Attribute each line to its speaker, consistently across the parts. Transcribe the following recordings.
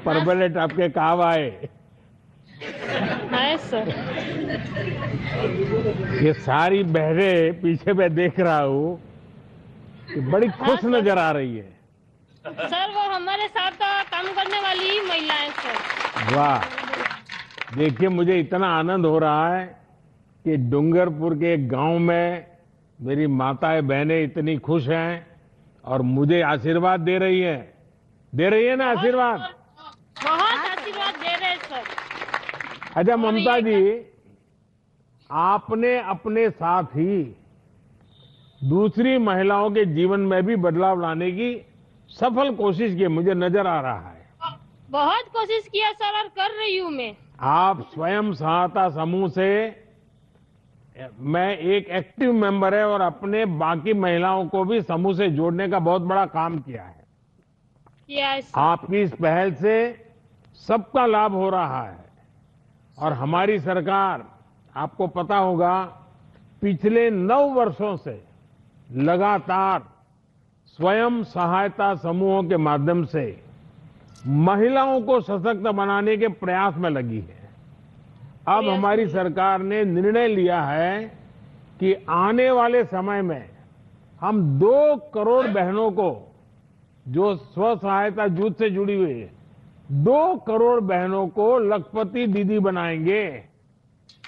Speaker 1: Permanent आपके काम आए।
Speaker 2: है सर।
Speaker 1: ये सारी बहनें पीछे मैं देख रहा हूँ कि बड़ी खुश नजर आ रही है।
Speaker 2: सर वो हमारे साथ काम करने वाली ही महिलाएं सर।
Speaker 1: वाह, देखिए मुझे इतना आनंद हो रहा है कि डूंगरपुर के एक गांव में मेरी माताएं बहनें इतनी खुश हैं और मुझे आशीर्वाद दे रही है ना आशीर्वाद।
Speaker 2: बहुत आशीर्वाद दे रहे हैं सर।
Speaker 1: अच्छा ममता जी, आपने अपने साथ ही दूसरी महिलाओं के जीवन में भी बदलाव लाने की सफल कोशिश की, मुझे नजर आ रहा है।
Speaker 2: बहुत कोशिश किया सर और कर रही हूँ मैं।
Speaker 1: आप स्वयं सहायता समूह से मैं एक एक्टिव मेंबर है और अपने बाकी महिलाओं को भी समूह से जोड़ने का बहुत बड़ा काम किया है। आपकी इस पहल से सबका लाभ हो रहा है और हमारी सरकार, आपको पता होगा, पिछले 9 वर्षों से लगातार स्वयं सहायता समूहों के माध्यम से महिलाओं को सशक्त बनाने के प्रयास में लगी है। अब हमारी सरकार ने निर्णय लिया है कि आने वाले समय में हम 2 करोड़ बहनों को, जो स्व सहायता जुट से जुड़ी हुई है, 2 करोड़ बहनों को लखपति दीदी बनाएंगे।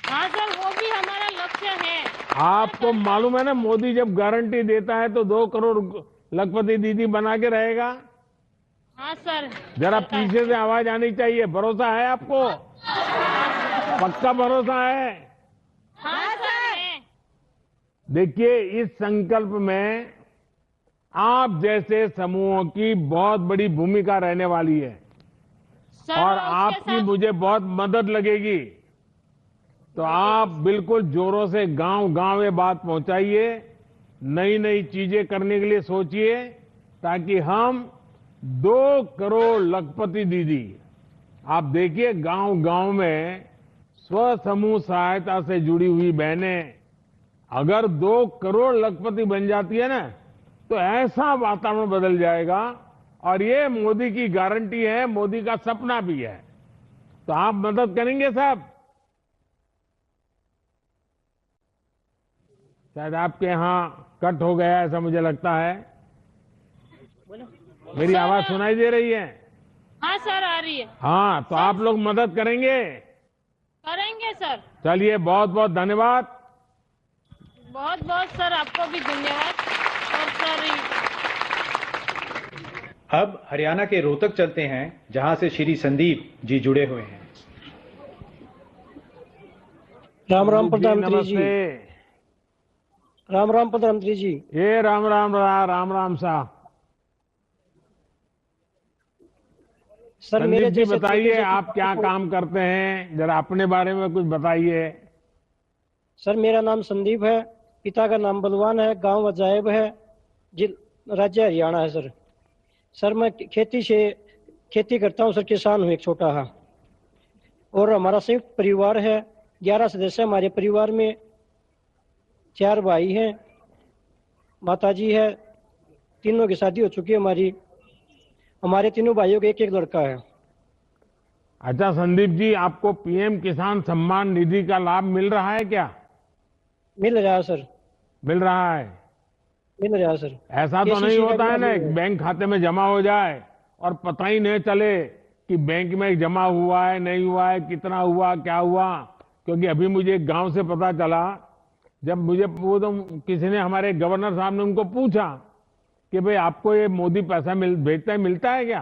Speaker 2: हाँ सर, वो भी हमारा लक्ष्य है।
Speaker 1: आपको मालूम है ना, मोदी जब गारंटी देता है तो 2 करोड़ लखपति दीदी बना के रहेगा।
Speaker 2: हाँ सर।
Speaker 1: जरा पीछे से आवाज आनी चाहिए। भरोसा है आपको? पक्का भरोसा है?
Speaker 2: हाँ सर।
Speaker 1: देखिए, इस संकल्प में आप जैसे समूहों की बहुत बड़ी भूमिका रहने वाली है और आपकी मुझे बहुत मदद लगेगी। तो आप बिल्कुल जोरों से गांव गांव ये बात पहुंचाइए, नई नई चीजें करने के लिए सोचिए, ताकि हम 2 करोड़ लखपति दीदी, आप देखिए गांव गांव में स्व समूह सहायता से जुड़ी हुई बहनें अगर 2 करोड़ लखपति बन जाती है ना, तो ऐसा वातावरण बदल जाएगा। और ये मोदी की गारंटी है, मोदी का सपना भी है। तो आप मदद करेंगे साहब? शायद आपके यहाँ कट हो गया ऐसा मुझे लगता है। मेरी आवाज सुनाई दे रही है?
Speaker 2: हाँ सर, आ रही है।
Speaker 1: हाँ, तो आप लोग मदद करेंगे?
Speaker 2: करेंगे सर।
Speaker 1: चलिए, बहुत बहुत धन्यवाद।
Speaker 2: बहुत बहुत सर आपको भी धन्यवाद। और सर
Speaker 3: अब हरियाणा के रोहतक चलते हैं, जहां से श्री संदीप जी जुड़े हुए हैं।
Speaker 4: राम राम प्रधानमंत्री जी। राम राम प्रधानमंत्री जी।
Speaker 1: ये राम राम राम साहब।
Speaker 4: सर मेरे
Speaker 1: जी बताइए, आप क्या काम करते हैं, जरा अपने बारे में कुछ बताइए।
Speaker 4: सर मेरा नाम संदीप है, पिता का नाम बलवान है, गांव अजायब है, राज्य हरियाणा है। सर मैं खेती करता हूं सर, किसान हूं एक छोटा हाँ। और हमारा संयुक्त परिवार है, 11 सदस्य हमारे परिवार में। 4 भाई हैं, माताजी है, तीनों की शादी हो चुकी है हमारी। हमारे तीनों भाइयों को एक एक लड़का है।
Speaker 1: अच्छा संदीप जी, आपको पीएम किसान सम्मान निधि का लाभ मिल रहा है क्या?
Speaker 4: मिल रहा है सर।
Speaker 1: मिल रहा है?
Speaker 4: मिल रहा है सर।
Speaker 1: ऐसा तो नहीं होता है ना, बैंक खाते में जमा हो जाए और पता ही नहीं चले कि बैंक में जमा हुआ है नहीं हुआ है, कितना हुआ क्या हुआ। क्योंकि अभी मुझे एक गांव से पता चला, जब मुझे वो तो किसी ने, हमारे गवर्नर साहब ने उनको पूछा कि भाई आपको ये मोदी पैसा भेजता है, मिलता है क्या?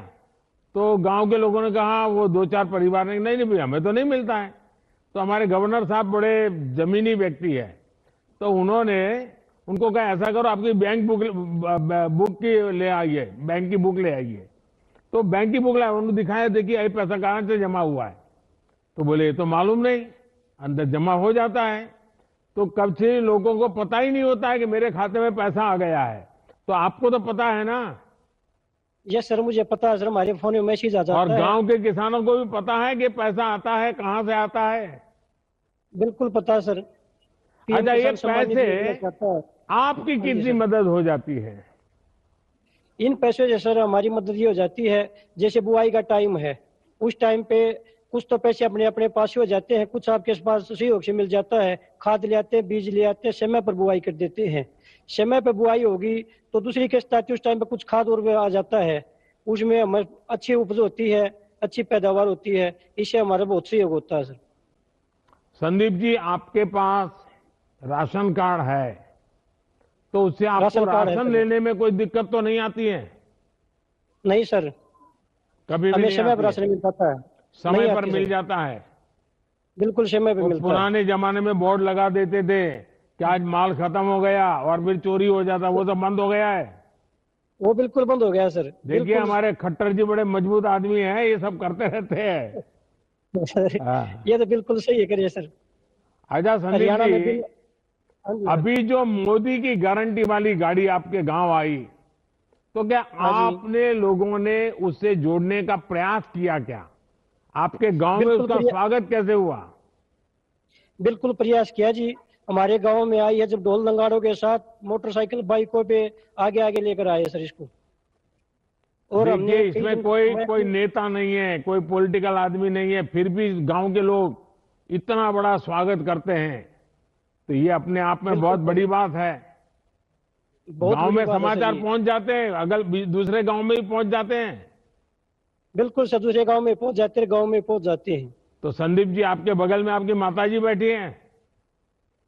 Speaker 1: तो गांव के लोगों ने कहा, वो 2-4 परिवार ने, नहीं भैया हमें तो नहीं मिलता है। तो हमारे गवर्नर साहब बड़े जमीनी व्यक्ति है, तो उन्होंने उनको कहा ऐसा करो, आपकी बैंक बुक की ले आइए, बैंक की बुक ले आइए। तो बैंक की बुक लाए, उन्होंने दिखाया, देखिए ये पैसा कहां से जमा हुआ है। तो बोले ये तो मालूम नहीं, अंदर जमा हो जाता है। तो कब से लोगों को पता ही नहीं होता है कि मेरे खाते में पैसा आ गया है। तो आपको तो पता है ना?
Speaker 4: यस सर, मुझे पता है सर, हमारे फोन में मैसेज आ जाता है।
Speaker 1: और गांव के किसानों को भी पता है कि पैसा आता है, कहां से आता है?
Speaker 4: बिल्कुल पता है सर।
Speaker 1: अच्छा, ये पैसे आपकी कितनी मदद हो जाती है?
Speaker 4: इन पैसों से सर हमारी मदद ये हो जाती है, जैसे बुआई का टाइम है उस टाइम पे कुछ तो पैसे अपने अपने पास ही हो जाते हैं, कुछ आपके पास सहयोग से मिल जाता है। खाद ले आते हैं, बीज ले आते हैं, समय पर बुआई कर देते हैं। समय पर बुआई होगी तो दूसरी किस्त आती है, उस टाइम पे कुछ खाद और आ जाता है, उसमें हमें अच्छी उपज होती है, अच्छी पैदावार होती है, इससे हमारा बहुत सहयोग होता है सर।
Speaker 1: संदीप जी, आपके पास राशन कार्ड है तो उससे आपको
Speaker 4: राशन कार्ड है
Speaker 1: राशन
Speaker 4: सर।
Speaker 1: लेने में कोई दिक्कत तो नहीं आती है?
Speaker 4: नहीं सर,
Speaker 1: कभी भी
Speaker 4: हमें
Speaker 1: नहीं
Speaker 4: समय
Speaker 1: आती
Speaker 4: पर
Speaker 1: है?
Speaker 4: राशन मिल जाता है।
Speaker 1: समय
Speaker 4: नहीं
Speaker 1: पर
Speaker 4: आती
Speaker 1: मिल
Speaker 4: सर।
Speaker 1: जाता है?
Speaker 4: बिल्कुल समय पर
Speaker 1: तो
Speaker 4: मिलता है।
Speaker 1: पुराने जमाने में बोर्ड लगा देते थे कि आज माल खत्म हो गया और फिर चोरी हो जाता, वो सब बंद हो गया है।
Speaker 4: वो बिल्कुल बंद हो गया सर।
Speaker 1: देखिए,
Speaker 4: बिल्कुल
Speaker 1: हमारे खट्टर जी बड़े मजबूत आदमी हैं, ये सब करते रहते हैं।
Speaker 4: सर,
Speaker 1: हाँ।
Speaker 4: ये तो बिल्कुल सही है करिए सर।
Speaker 1: अच्छा संदीप
Speaker 4: हरियाणा में
Speaker 1: जी,
Speaker 4: भी। हाँ जी सर।
Speaker 1: अभी जो मोदी की गारंटी वाली गाड़ी आपके गांव आई, तो क्या
Speaker 4: हाँ जी।
Speaker 1: आपने लोगों ने उससे जोड़ने का प्रयास किया क्या? आपके गांव में
Speaker 4: बिल्कुल
Speaker 1: उसका स्वागत कैसे हुआ?
Speaker 4: बिल्कुल प्रयास किया जी। हमारे गांव में आई है जब ढोल नगाड़ों के साथ, मोटरसाइकिल बाइकों पे आगे आगे लेकर आए सर इसको। और हमने
Speaker 1: देखिए,
Speaker 4: कई
Speaker 1: इसमें
Speaker 4: दिन-
Speaker 1: कोई नेता नहीं है, कोई पॉलिटिकल आदमी नहीं है, फिर भी गांव के लोग इतना बड़ा स्वागत करते हैं, तो ये अपने आप में बहुत बड़ी बात है।
Speaker 4: बहुत
Speaker 1: गांव
Speaker 4: बड़ी
Speaker 1: में
Speaker 4: बात है सर
Speaker 1: समाचार
Speaker 4: ये।
Speaker 1: पहुंच जाते हैं, अगर दूसरे गांव में भी पहुंच जाते हैं।
Speaker 4: बिल्कुल सर, दूसरे गांव में पहुंच जाते हैं, गांव में पहुंच जाते हैं।
Speaker 1: तो संदीप जी, आपके बगल में आपकी माताजी बैठी हैं?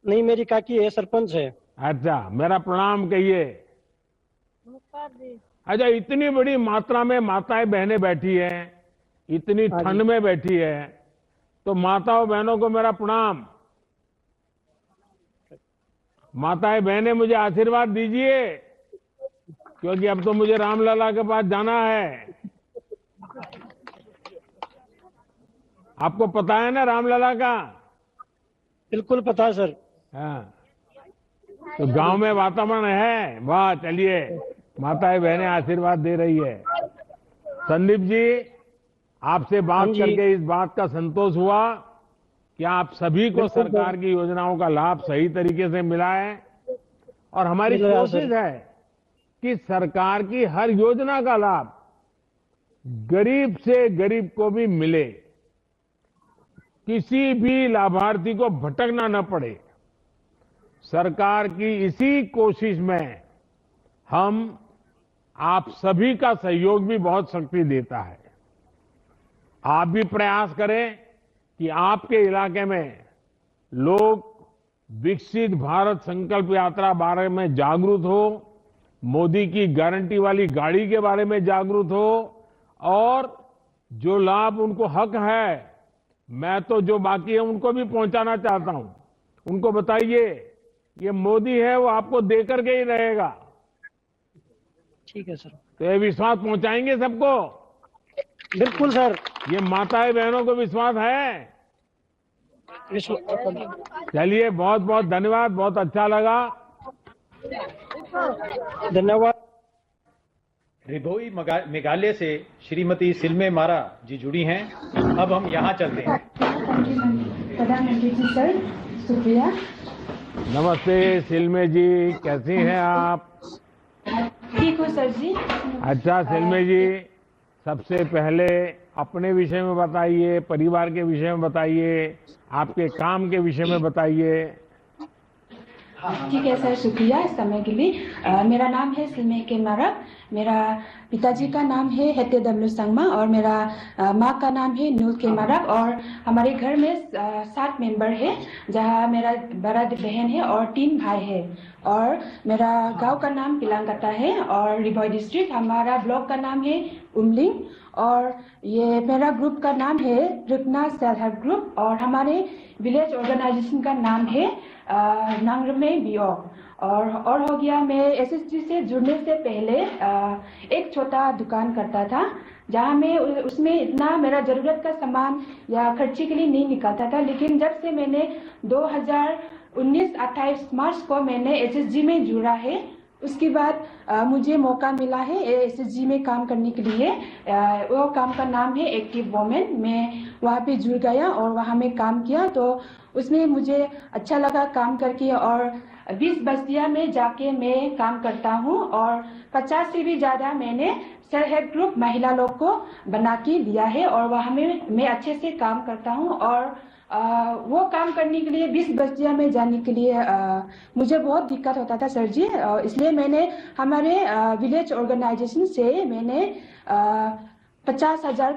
Speaker 4: नहीं, मेरी काकी है, सरपंच है।
Speaker 1: अच्छा, मेरा प्रणाम कहिए। अच्छा, इतनी बड़ी मात्रा में माताएं बहनें बैठी हैं, इतनी
Speaker 4: हाँ जी।
Speaker 1: ठंड में बैठी है, तो माताओं बहनों को मेरा प्रणाम। माताएं बहनें, मुझे आशीर्वाद दीजिए, क्योंकि अब तो मुझे रामलला के पास जाना है। आपको पता है ना रामलला का?
Speaker 4: बिल्कुल पता है सर।
Speaker 1: हाँ। तो गांव में वातावरण है, वाह, चलिए, माताएं बहनें आशीर्वाद दे रही है। संदीप जी, आपसे बात
Speaker 4: हाँ जी।
Speaker 1: करके इस बात का संतोष हुआ कि आप सभी को
Speaker 4: बिल्कुल
Speaker 1: सरकार की योजनाओं का लाभ सही तरीके से मिला है, और हमारी
Speaker 4: मिल रहा है
Speaker 1: कोशिश
Speaker 4: सर।
Speaker 1: है कि सरकार की हर योजना का लाभ गरीब से गरीब को भी मिले, किसी भी लाभार्थी को भटकना न पड़े। सरकार की इसी कोशिश में हम आप सभी का सहयोग भी बहुत शक्ति देता है। आप भी प्रयास करें कि आपके इलाके में लोग विकसित भारत संकल्प यात्रा बारे में जागरूक हो, मोदी की गारंटी वाली गाड़ी के बारे में जागरूक हो, और जो लाभ उनको हक है, मैं तो जो बाकी है उनको भी पहुंचाना चाहता हूं। उनको बताइए, ये मोदी है वो आपको देकर के ही रहेगा।
Speaker 4: ठीक है सर।
Speaker 1: तो ये विश्वास पहुंचाएंगे सबको?
Speaker 4: बिल्कुल सर।
Speaker 1: ये माताएं बहनों को विश्वास है? चलिए, बहुत बहुत धन्यवाद, बहुत अच्छा लगा।
Speaker 4: धन्यवाद।
Speaker 3: रिभोई मेघालय से श्रीमती सिलमे मारा जी जुड़ी हैं। अब हम यहाँ चलते हैं।
Speaker 5: प्रधानमंत्री जी सर, शुक्रिया।
Speaker 1: नमस्ते सिलमे जी, कैसी हैं आप?
Speaker 5: ठीक हो सर जी।
Speaker 1: अच्छा सिलमे जी, सबसे पहले अपने विषय में बताइए, परिवार के विषय में बताइए, आपके काम के विषय में बताइए।
Speaker 5: ठीक है सर, शुक्रिया इस समय के लिए। मेरा नाम है सिलमे के मारक। मेरा पिताजी का नाम है हेते डब्ल्यू संगमा और मेरा माँ का नाम है नूल के मारक। और हमारे घर में 7 मेंबर है, जहाँ मेरा बड़ा बहन है और 3 भाई है। और मेरा गांव का नाम पिलांगकटा है और रिभोई डिस्ट्रिक्ट। हमारा ब्लॉक का नाम है उमलिंग। और ये मेरा ग्रुप का नाम है रुकना सेल्फ हेल्प ग्रुप। और हमारे विलेज ऑर्गेनाइजेशन का नाम है नांगरमे बियोग। और हो गया, मैं एसएसजी से जुड़ने से पहले एक छोटा दुकान करता था, जहाँ मैं उसमें इतना मेरा जरूरत का सामान या खर्चे के लिए नहीं निकालता था। लेकिन जब से मैंने 2019-28 मार्च को मैंने एसएसजी में जुड़ा है, उसके बाद मुझे मौका मिला है एसएसजी में काम करने के लिए। वो काम का नाम है एक्टिव वोमेन। मैं वहाँ पे जुड़ गया और वहाँ में काम किया, तो उसमें मुझे अच्छा लगा काम करके। और 20 बस्तियां में जाके मैं काम करता हूँ और 50 से भी ज्यादा मैंने सेल्फ हेल्प ग्रुप महिला लोग को बना के दिया है और वहाँ में मैं अच्छे से काम करता हूँ। और वो काम करने के लिए 20 बस्तियां में जाने के लिए मुझे बहुत दिक्कत होता था सर जी। इसलिए मैंने हमारे विलेज ऑर्गेनाइजेशन से मैंने 50,000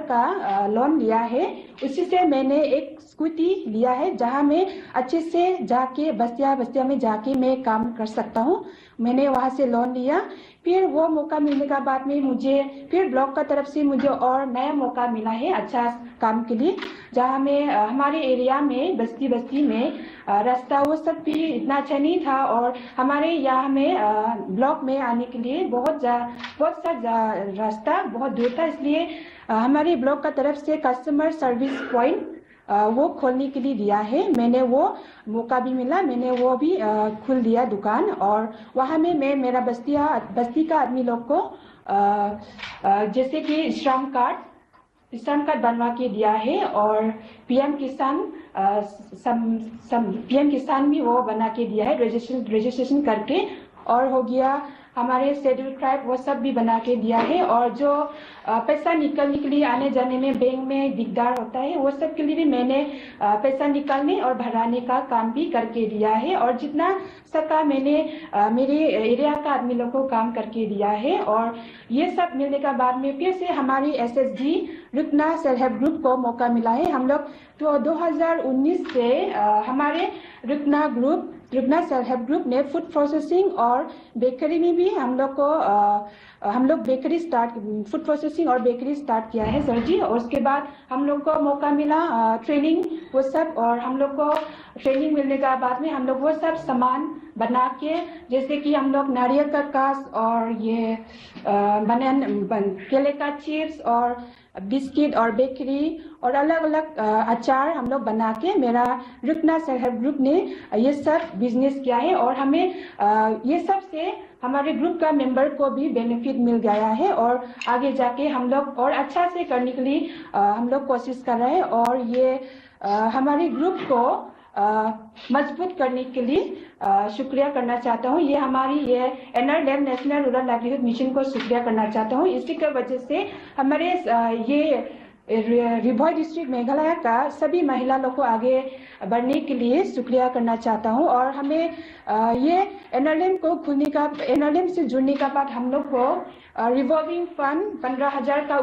Speaker 5: का लोन लिया है। उसी से मैंने एक स्कूटी लिया है जहां मैं अच्छे से जाके बस्तियां में जाके मैं काम कर सकता हूं। मैंने वहां से लोन लिया, फिर वो मौका मिलने के बाद में मुझे फिर ब्लॉक का तरफ से मुझे और नया मौका मिला है अच्छा काम के लिए, जहां में हमारे एरिया में बस्ती में रास्ता वो सब भी इतना अच्छा नहीं था और हमारे यहाँ में ब्लॉक में आने के लिए बहुत सा रास्ता बहुत दूर था। इसलिए हमारे ब्लॉक का तरफ से कस्टमर सर्विस पॉइंट वो खोलने के लिए दिया है। मैंने वो मौका भी मिला, मैंने वो भी खोल दिया दुकान और वहाँ में मैं मेरा बस्ती का आदमी लोग को जैसे कि श्रम कार्ड बनवा के दिया है और पीएम किसान भी वो बना के दिया है रजिस्ट्रेशन करके। और हो गया हमारे शेड्यूल ट्राइब वो सब भी बना के दिया है और जो पैसा निकलने के लिए आने जाने में बैंक में दिकदार होता है वो सब के लिए भी मैंने पैसा निकालने और भराने का काम भी करके दिया है। और जितना सका मैंने मेरे एरिया का आदमी लोग को काम करके दिया है। और ये सब मिलने के बाद में फिर से हमारी एसएसजी रुकना सेल्फ हेल्प ग्रुप को मौका मिला है। हम लोग तो 2019 से हमारे रुकना सेल्फ हेल्प ग्रुप ने फूड प्रोसेसिंग और बेकरी में भी हम लोग फूड प्रोसेसिंग और बेकरी स्टार्ट किया है सर जी। और उसके बाद हम लोग को मौका मिला ट्रेनिंग वो सब, और हम लोग को ट्रेनिंग मिलने के बाद में हम लोग वो सब सामान बना के जैसे कि हम लोग नारियल का कास और ये केले का चिप्स और बिस्किट और बेकरी और अलग अलग अचार हम लोग बना के मेरा रुकना सेल्फ हेल्प ग्रुप ने ये सब बिजनेस किया है। और हमें ये सब से हमारे ग्रुप का मेंबर को भी बेनिफिट मिल गया है और आगे जाके हम लोग और अच्छा से करने के लिए हम लोग कोशिश कर रहे हैं। और ये हमारे ग्रुप को मजबूत करने के लिए शुक्रिया करना चाहता हूँ। ये हमारी ये NRLM national rural livelihood mission को शुक्रिया करना चाहता हूँ। इसी की वजह से हमारे ये रिभोई डिस्ट्रिक्ट मेघालय का सभी महिला लोग को आगे बढ़ने के लिए शुक्रिया करना चाहता हूँ। और हमें ये NRLM से जुड़ने का बाद हम लोग को रिवॉल्विंग फंड 15,000 का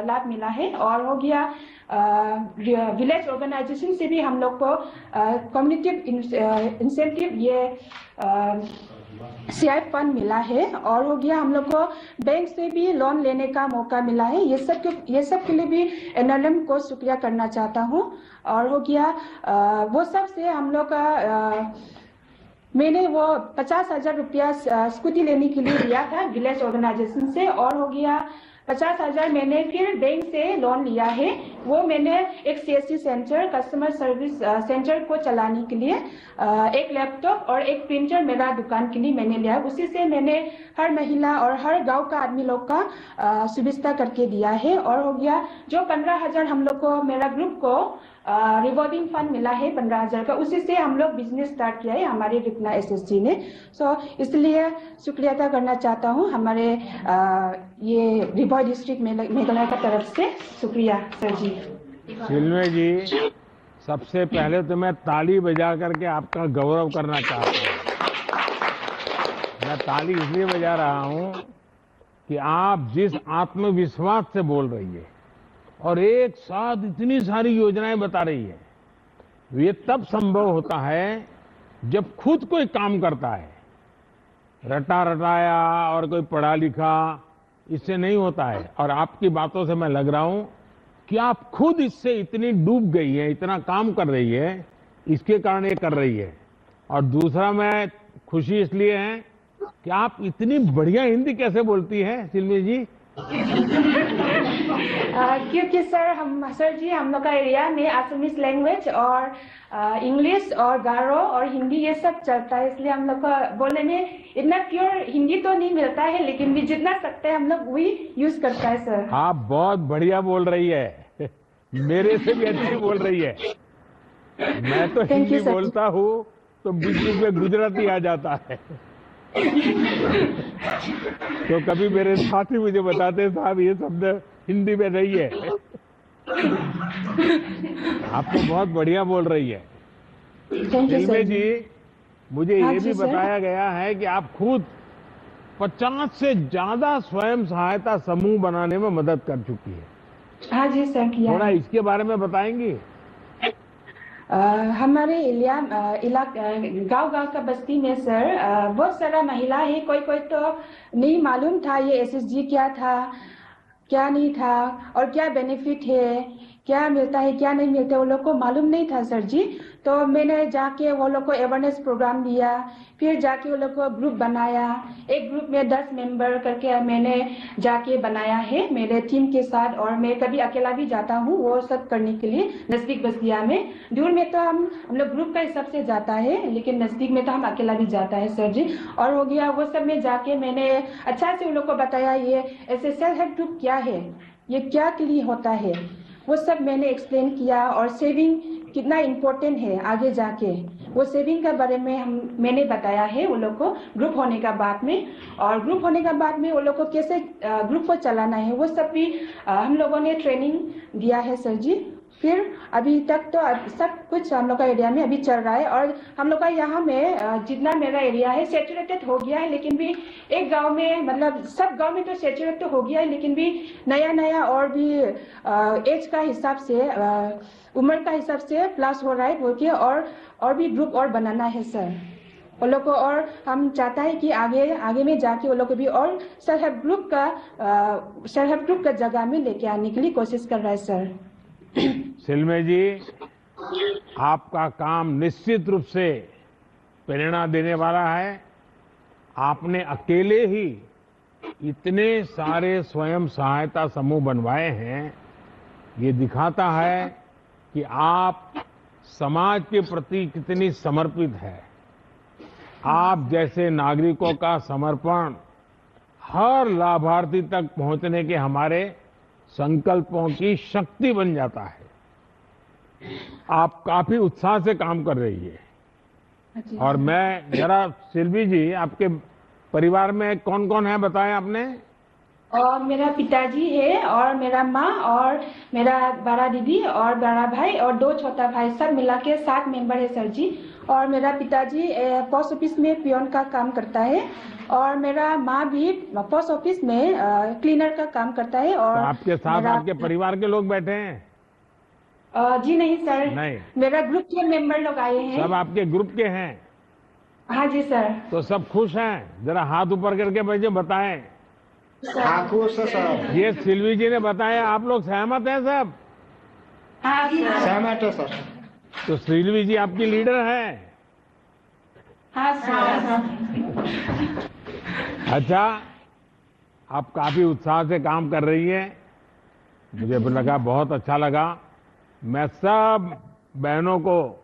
Speaker 5: लाभ मिला है। और हो गया विलेज ऑर्गेनाइजेशन से भी हम लोग को कम्युनिटी इंसेंटिव ये CI फंड मिला है। और हो गया हम लोग को बैंक से भी लोन लेने का मौका मिला है। ये सब के लिए भी NRLM को शुक्रिया करना चाहता हूँ। और हो गया वो सब से हम लोग का मैंने वो 50,000 रुपया स्कूटी लेने के लिए दिया था विलेज ऑर्गेनाइजेशन से। और हो गया 50,000 मैंने फिर बैंक से लोन लिया है। वो मैंने एक CSC centre customer service centre को चलाने के लिए एक लैपटॉप और एक प्रिंटर मेरा दुकान के लिए मैंने लिया। उसी से मैंने हर महिला और हर गांव का आदमी लोग का सुविधा करके दिया है। और हो गया जो 15,000 हम लोग को मेरा ग्रुप को रिवॉल्विंग फंड मिला है 15,000 का, उसी से हम लोग बिजनेस स्टार्ट किया है हमारे रुकना SSG ने। इसलिए शुक्रिया अदा करना चाहता हूँ हमारे ये रिभोई डिस्ट्रिक्ट मेघालय का तरफ से। शुक्रिया सर जी।
Speaker 1: सिल्मे जी, सबसे पहले तो मैं ताली बजा करके आपका गौरव करना चाहता हूँ। मैं ताली इसलिए बजा रहा हूँ कि आप जिस आत्मविश्वास से बोल रही है और एक साथ इतनी सारी योजनाएं बता रही है, ये तब संभव होता है जब खुद कोई काम करता है। रटा रटाया और कोई पढ़ा लिखा इससे नहीं होता है। और आपकी बातों से मैं लग रहा हूं कि आप खुद इससे इतनी डूब गई है, इतना काम कर रही है, इसके कारण ये कर रही है। और दूसरा मैं खुशी इसलिए है कि आप इतनी बढ़िया हिंदी कैसे बोलती है सिल्मी जी?
Speaker 5: क्योंकि सर जी हम लोग का एरिया में असमीज लैंग्वेज और इंग्लिश और गारो और हिंदी ये सब चलता है, इसलिए हम लोग को बोलने में इतना प्योर हिंदी तो नहीं मिलता है, लेकिन भी जितना सकते हैं हम लोग वही यूज करता है सर।
Speaker 1: आप बहुत बढ़िया बोल रही है, मेरे से भी अच्छी बोल रही है। मैं तो
Speaker 5: Thank you,
Speaker 1: हिंदी
Speaker 5: sir.
Speaker 1: बोलता हूँ तो बीच बीच में गुजराती आ जाता है। तो कभी मेरे साथी मुझे बताते हैं साहब ये शब्द हिंदी में नहीं है। आप तो बहुत बढ़िया बोल रही है।
Speaker 5: थैंक यू
Speaker 1: सिलमे
Speaker 5: सर
Speaker 1: जी, मुझे
Speaker 5: हाँ
Speaker 1: ये
Speaker 5: जी,
Speaker 1: भी
Speaker 5: सर।
Speaker 1: बताया गया है कि आप खुद 50 से ज्यादा स्वयं सहायता समूह बनाने में मदद कर चुकी है।
Speaker 5: हाँ जी सर किया
Speaker 1: थोड़ा
Speaker 5: है।
Speaker 1: इसके बारे में बताएंगी?
Speaker 5: हमारे गांव-गांव का बस्ती में सर बहुत सारा महिला है। कोई कोई तो नहीं मालूम था ये एसएसजी क्या था, क्या नहीं था और क्या बेनिफिट है, क्या मिलता है क्या नहीं मिलता, वो लोग को मालूम नहीं था सर जी। तो मैंने जाके वो लोग को अवेयरनेस प्रोग्राम दिया, फिर जाके वो लोग को ग्रुप बनाया। एक ग्रुप में 10 मेंबर करके मैंने जाके बनाया है मेरे टीम के साथ, और मैं कभी अकेला भी जाता हूँ वो सब करने के लिए नजदीक बस्तिया में। दूर में तो हम लोग ग्रुप का हिसाब से जाता है, लेकिन नजदीक में तो हम अकेला भी जाता है सर जी। और हो गया वो सब में जाके मैंने अच्छा से उन लोग को बताया ये ऐसे सेल्फ हेल्प ग्रुप क्या है, ये क्या के लिए होता है, वो सब मैंने एक्सप्लेन किया। और सेविंग कितना इम्पोर्टेंट है आगे जाके, वो सेविंग के बारे में मैंने बताया है वो लोग को ग्रुप होने का बाद में। और ग्रुप होने का बाद में वो लोग को कैसे ग्रुप को चलाना है वो सब भी हम लोगों ने ट्रेनिंग दिया है सर जी। फिर अभी तक तो सब कुछ हम लोग का एरिया में अभी चल रहा है। और हम लोग का यहाँ में जितना मेरा एरिया है सेचुरेटेड हो गया है, लेकिन भी एक गांव में मतलब सब गांव में तो सेचुरेट तो हो गया है, लेकिन भी नया नया और भी एज का हिसाब से उम्र का हिसाब से प्लस हो रहा है बोल के, और भी ग्रुप और बनाना है सर वो लोग को। और हम चाहता है कि आगे में जाके वो लोग को भी और सेल्फ हेल्प ग्रुप का जगह में लेके आने के लिए कोशिश कर रहा है सर।
Speaker 1: सिलमे जी, आपका काम निश्चित रूप से प्रेरणा देने वाला है। आपने अकेले ही इतने सारे स्वयं सहायता समूह बनवाए हैं, ये दिखाता है कि आप समाज के प्रति कितनी समर्पित है। आप जैसे नागरिकों का समर्पण हर लाभार्थी तक पहुंचने के हमारे संकल्पों की शक्ति बन जाता है। आप काफी उत्साह से काम कर रही है। और मैं जरा सिल्वी जी, आपके परिवार में कौन कौन है बताएं आपने?
Speaker 5: और मेरा पिताजी है और मेरा माँ और मेरा बड़ा दीदी और बड़ा भाई और 2 छोटा भाई, सब मिला के 7 मेंबर है सर जी। और मेरा पिताजी पोस्ट ऑफिस में पियोन का काम करता है और मेरा माँ भी पोस्ट ऑफिस में क्लीनर का काम करता है। और
Speaker 1: तो आपके साथ आपके परिवार के लोग बैठे हैं?
Speaker 5: जी नहीं सर,
Speaker 1: नहीं,
Speaker 5: मेरा ग्रुप के मेंबर लोग आए हैं।
Speaker 1: सब आपके ग्रुप के हैं?
Speaker 5: हाँ जी सर।
Speaker 1: तो सब खुश हैं? जरा हाथ ऊपर करके मुझे बताएं।
Speaker 6: हाँ खुश है सर।
Speaker 1: ये सिल्वी जी ने बताया, आप लोग सहमत हैं सब?
Speaker 5: हाँ सर।
Speaker 6: सहमत है सर।
Speaker 1: तो सिल्वी जी आपकी लीडर है?
Speaker 5: हाँ सर।
Speaker 1: अच्छा, आप काफी उत्साह से काम कर रही हैं, मुझे लगा बहुत अच्छा लगा। मैं सब बहनों को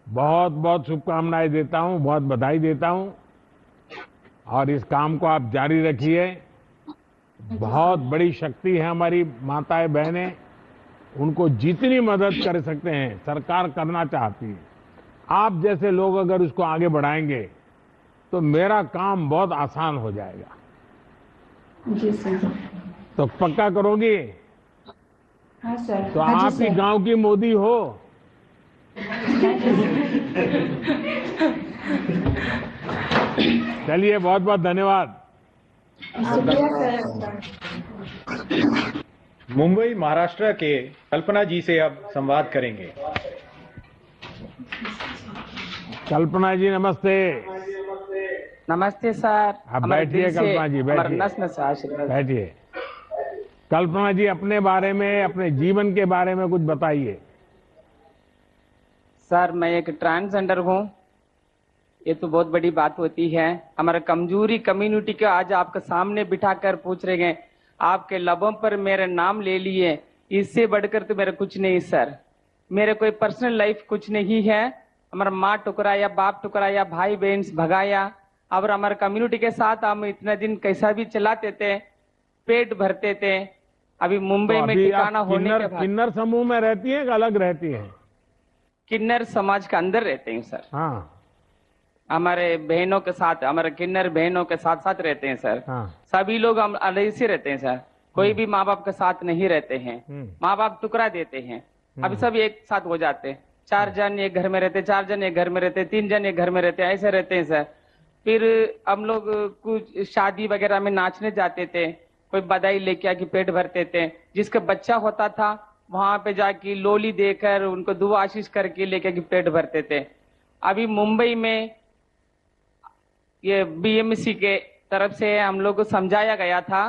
Speaker 1: बहुत बहुत शुभकामनाएं देता हूं, बहुत बधाई देता हूं। और इस काम को आप जारी रखिए। बहुत बड़ी शक्ति है हमारी माताएं बहनें, उनको जितनी मदद कर सकते हैं सरकार करना चाहती है। आप जैसे लोग अगर उसको आगे बढ़ाएंगे तो मेरा काम बहुत आसान हो जाएगा।
Speaker 5: जी सर।
Speaker 1: तो पक्का करोगी?
Speaker 5: हाँ सर।
Speaker 1: तो
Speaker 5: हाँ
Speaker 1: आप
Speaker 5: जी
Speaker 1: ही
Speaker 5: सर।
Speaker 1: गांव की मोदी हो। चलिए, बहुत बहुत धन्यवाद।
Speaker 5: शुक्रिया सर।
Speaker 3: मुंबई महाराष्ट्र के कल्पना जी से अब संवाद करेंगे।
Speaker 1: कल्पना जी नमस्ते।
Speaker 7: नमस्ते सर।
Speaker 1: आप बैठिए कल्पना जी, बैठिए बैठिए। कल्पना जी, अपने बारे में, अपने जीवन के बारे में कुछ बताइए।
Speaker 7: सर, मैं एक ट्रांसजेंडर हूँ। ये तो बहुत बड़ी बात होती है। हमारा कमजोरी कम्युनिटी के आज आपके सामने बिठाकर पूछ रहे हैं, आपके लबों पर मेरा नाम ले लिए, इससे बढ़कर तो मेरा कुछ नहीं सर। मेरे कोई पर्सनल लाइफ कुछ नहीं है। हमारा माँ टुकराया, बाप टुकराया, भाई बहन भगाया, और हमारे कम्युनिटी के साथ हम इतने दिन कैसा भी चलाते थे, पेट भरते थे। अभी मुंबई
Speaker 1: तो
Speaker 7: में
Speaker 1: अभी
Speaker 7: ठिकाना
Speaker 1: आप
Speaker 7: होने के बाद
Speaker 1: किन्नर समूह में रहती हैं कि अलग रहती हैं?
Speaker 7: किन्नर समाज के अंदर रहते हैं सर।
Speaker 1: हाँ
Speaker 7: हमारे बहनों के साथ, हमारे किन्नर बहनों के साथ साथ रहते हैं सर।
Speaker 1: हाँ
Speaker 7: सभी लोग हम अलग से रहते हैं सर, कोई भी माँ बाप के साथ नहीं रहते हैं। माँ बाप टुकड़ा देते हैं, अभी सब एक साथ हो जाते हैं। 4 जन एक घर में रहते, 4 जन एक घर में रहते, 3 जन एक घर में रहते, ऐसे रहते हैं सर। फिर हम लोग कुछ शादी वगैरह में नाचने जाते थे, कोई बधाई लेके आके पेट भरते थे। जिसका बच्चा होता था वहां पे जाके लोली देकर उनको दुआ आशीष करके लेके आके पेट भरते थे। अभी मुंबई में ये बीएमसी के तरफ से हम लोग को समझाया गया था,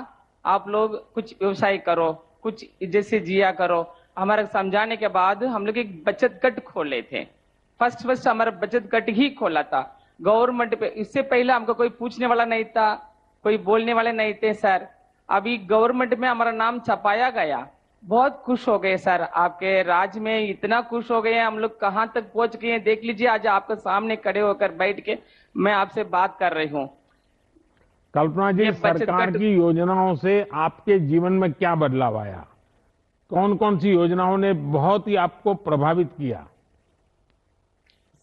Speaker 7: आप लोग कुछ व्यवसाय करो, कुछ जैसे जिया करो। हमारे समझाने के बाद हम लोग एक बचत गट खोले थे। फर्स्ट हमारा बचत गट ही खोला था गवर्नमेंट पे। इससे पहले हमको कोई पूछने वाला नहीं था, कोई बोलने वाले नहीं थे सर। अभी गवर्नमेंट में हमारा नाम छपाया गया, बहुत खुश हो गए सर। आपके राज्य में इतना खुश हो गए हैं, हम लोग कहाँ तक पहुंच गए हैं देख लीजिए। आज आपके सामने खड़े होकर बैठ के मैं आपसे बात कर रही हूँ।
Speaker 1: कल्पना जी,
Speaker 7: ये बचत
Speaker 1: सरकार
Speaker 7: गट-
Speaker 1: की योजनाओं से आपके जीवन में क्या बदलाव आया? कौन कौन सी योजनाओं ने बहुत ही आपको प्रभावित किया?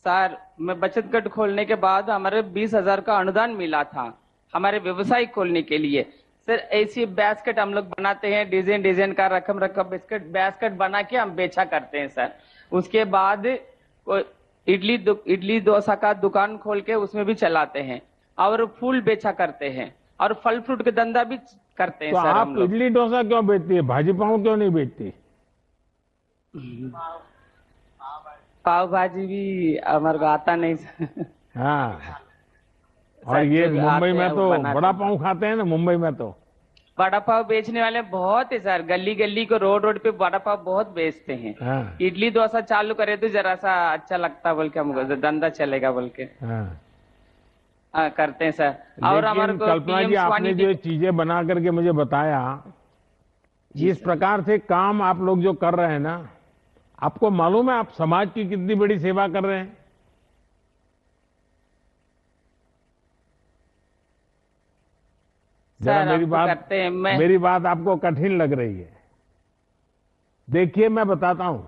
Speaker 7: सर, मैं बचत गट खोलने के बाद हमारे 20,000 का अनुदान मिला था हमारे व्यवसाय खोलने के लिए। सर ऐसी बास्केट हम लोग बनाते हैं, डिजाइन डिजाइन का रकम बास्केट बना के हम बेचा करते हैं सर। उसके बाद इडली डोसा का दुकान खोल के उसमें भी चलाते हैं और फूल बेचा करते हैं और फल फ्रूट का धंधा भी करते हैं
Speaker 1: तो
Speaker 7: सर
Speaker 1: आप
Speaker 7: हम लोग।
Speaker 1: इडली डोसा क्यों बेचती है, भाजी पाव क्यों नहीं बेचती?
Speaker 7: पाव भाजी भी हमारे को आता नहीं सर।
Speaker 1: हाँ, और
Speaker 7: सर,
Speaker 1: ये
Speaker 7: जो
Speaker 1: मुंबई
Speaker 7: आते
Speaker 1: में
Speaker 7: हैं
Speaker 1: तो
Speaker 7: वो बनाते
Speaker 1: बड़ा
Speaker 7: हैं।
Speaker 1: पाव खाते हैं ना मुंबई में तो।
Speaker 7: बड़ा पाव बेचने वाले बहुत है सर, गली गली को रोड पे बड़ा पाव बहुत बेचते हैं।
Speaker 1: हाँ
Speaker 7: इडली डोसा चालू करे तो जरा सा अच्छा लगता बोल के हमको, धंधा चलेगा बोल के
Speaker 1: हाँ।
Speaker 7: करते हैं सर। और हमारे
Speaker 1: लेकिन
Speaker 7: को
Speaker 1: कल्पना जी,
Speaker 7: PM
Speaker 1: आपने
Speaker 7: स्वानिधि
Speaker 1: जो ये चीजें बना करके मुझे बताया, इस प्रकार से काम आप लोग जो कर रहे हैं ना, आपको मालूम है आप समाज की कितनी बड़ी सेवा कर रहे हैं? जरा
Speaker 7: सर, आपको करते हैं।
Speaker 1: मेरी बात आपको कठिन लग रही है। देखिए मैं बताता हूं,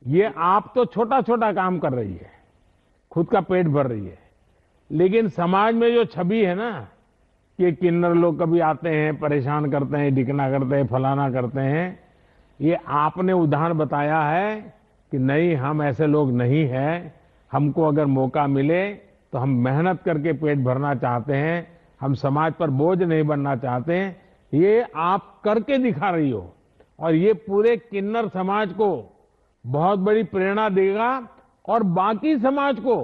Speaker 1: ये आप तो छोटा छोटा काम कर रही है, खुद का पेट भर रही है, लेकिन समाज में जो छवि है ना कि किन्नर लोग कभी आते हैं, परेशान करते हैं, डिकना करते हैं, फलाना करते हैं, ये आपने उदाहरण बताया है कि नहीं, हम ऐसे लोग नहीं हैं। हमको अगर मौका मिले तो हम मेहनत करके पेट भरना चाहते हैं, हम समाज पर बोझ नहीं बनना चाहते हैं। ये आप करके दिखा रही हो और ये पूरे किन्नर समाज को बहुत बड़ी प्रेरणा देगा और बाकी समाज को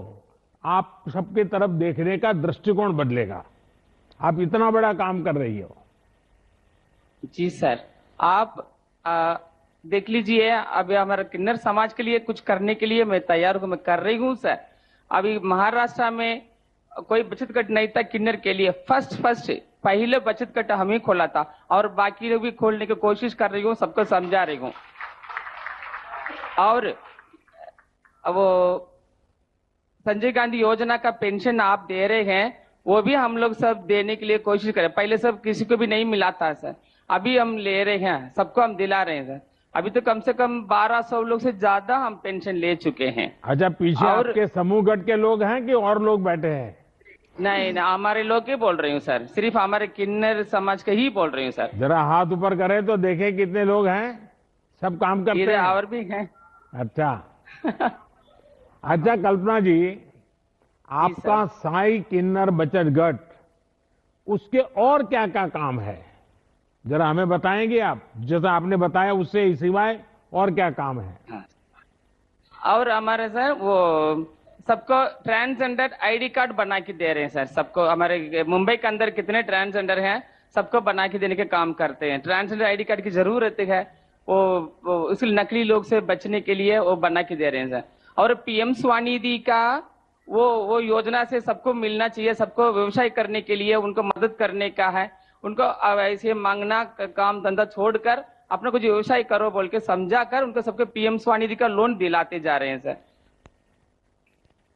Speaker 1: आप सबके तरफ देखने का दृष्टिकोण बदलेगा। आप इतना बड़ा काम कर रही हो।
Speaker 7: जी सर, आप देख लीजिए, अभी हमारे किन्नर समाज के लिए कुछ करने के लिए मैं तैयार हूँ, मैं कर रही हूँ सर। अभी महाराष्ट्र में कोई बचत गट नहीं था किन्नर के लिए। फर्स्ट पहले बचत गट हम ही खोला था और बाकी लोग भी खोलने की कोशिश कर रही हूँ, सबको समझा रही हूँ। और वो संजय गांधी योजना का पेंशन आप दे रहे हैं, वो भी हम लोग सब देने के लिए कोशिश करें। पहले सब किसी को भी नहीं मिला था सर, अभी हम ले रहे हैं, सबको हम दिला रहे हैं सर। अभी तो कम से कम 1200 लोग से ज्यादा हम पेंशन ले चुके हैं।
Speaker 1: अच्छा, पीछे
Speaker 7: और-
Speaker 1: आपके समूह गट के लोग हैं कि और लोग बैठे हैं?
Speaker 7: नहीं, हमारे लोग ही बोल रही हूँ सर, सिर्फ हमारे किन्नर समाज के ही बोल रही हूँ सर।
Speaker 1: जरा हाथ ऊपर करें तो देखें कितने लोग हैं, सब काम करते
Speaker 7: इधर
Speaker 1: हैं?
Speaker 7: और भी हैं।
Speaker 1: अच्छा अच्छा कल्पना जी, आपका साई किन्नर बचत गट, उसके और क्या क्या काम है, जरा हमें बताएंगे आप? जैसा आपने बताया उससे सिवाय और क्या काम है?
Speaker 7: और हमारे सर वो सबको ट्रांसजेंडर आईडी कार्ड बना के दे रहे हैं सर। सबको, हमारे मुंबई के अंदर कितने ट्रांसजेंडर हैं सबको बना के देने के काम करते हैं। ट्रांसजेंडर आईडी कार्ड की जरूरत है, वो इसलिए नकली लोग से बचने के लिए वो बना के दे रहे हैं सर। और PM स्वानिधि का वो योजना से सबको मिलना चाहिए, सबको व्यवसाय करने के लिए उनको मदद करने का है। उनको ऐसे मांगना काम धंधा छोड़कर अपना कुछ व्यवसाय करो बोल के समझा कर उनको सबको PM स्वानिधि का लोन दिलाते जा रहे हैं सर।